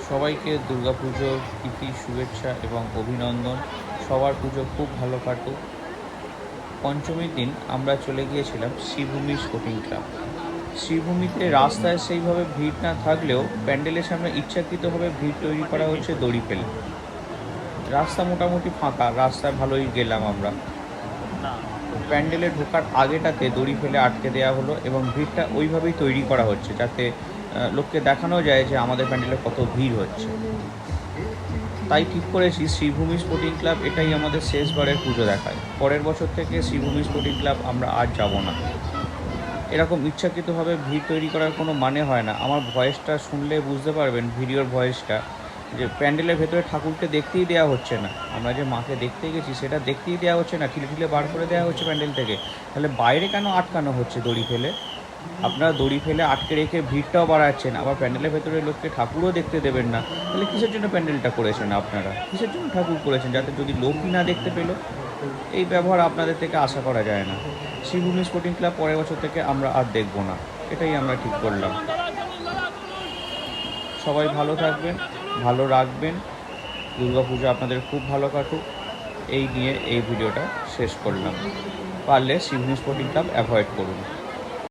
সবাইকে দুর্গাপুজোর প্রীতি শুভেচ্ছা এবং অভিনন্দন। সবার পুজো খুব ভালো কাটুক। পঞ্চমীর দিন আমরা চলে গিয়েছিলাম শ্রীভূমি স্পোর্টিং ক্লাব। শ্রীভূমিতে রাস্তায় সেইভাবে ভিড় না থাকলেও প্যান্ডেলের সামনে ইচ্ছাকৃতভাবে ভিড় তৈরি করা হচ্ছে দড়ি ফেলে। রাস্তা মোটামুটি ফাঁকা, রাস্তায় ভালোই গেলাম আমরা। প্যান্ডেলে ঢোকার আগেটাতে দড়ি ফেলে আটকে দেওয়া হলো এবং ভিড়টা ওইভাবেই তৈরি করা হচ্ছে যাতে লোককে দেখানো যায় যে আমাদের প্যান্ডেলে কত ভিড় হচ্ছে। তাই ঠিক করেছি শ্রীভূমি স্পোর্টিং ক্লাব এটাই আমাদের শেষবারের পুজো দেখায়। পরের বছর থেকে শ্রীভূমি স্পোর্টিং ক্লাব আমরা আর যাব না। এরকম ইচ্ছাকৃতভাবে ভিড় তৈরি করার কোনো মানে হয় না। আমার ভয়েসটা শুনলে বুঝতে পারবেন, ভিডিওর ভয়েসটা, যে প্যান্ডেলের ভেতরে ঠাকুরকে দেখতেই দেওয়া হচ্ছে না। আমরা যে মাকে দেখতে গেছি সেটা দেখতেই দেওয়া হচ্ছে না, ঠিলে ঠিলে বার করে দেওয়া হচ্ছে প্যান্ডেল থেকে। তাহলে বাইরে কেন আটকানো হচ্ছে দড়ি ফেলে? আপনারা দড়ি ফেলে আটকে রেখে ভিড়টাও বাড়াচ্ছেন, আবার প্যান্ডেলের ভেতরে লোককে ঠাকুরও দেখতে দেবেন না। তাহলে কিসের জন্য প্যান্ডেলটা করেছেন আপনারা? কিসের জন্য ঠাকুর করেছেন? যাতে যদি লোকই না দেখতে পেলো? এই ব্যবহার আপনাদের থেকে আশা করা যায় না। শ্রীভূমি স্পোর্টিং ক্লাব পরের বছর থেকে আমরা আর দেখব না, এটাই আমরা ঠিক করলাম। সবাই ভালো থাকবেন, ভালো রাখবেন। দুর্গাপুজো আপনাদের খুব ভালো কাটুক, এই নিয়ে এই ভিডিওটা শেষ করলাম। পারলে শ্রীভূমি স্পোর্টিং ক্লাব অ্যাভয়েড করুন।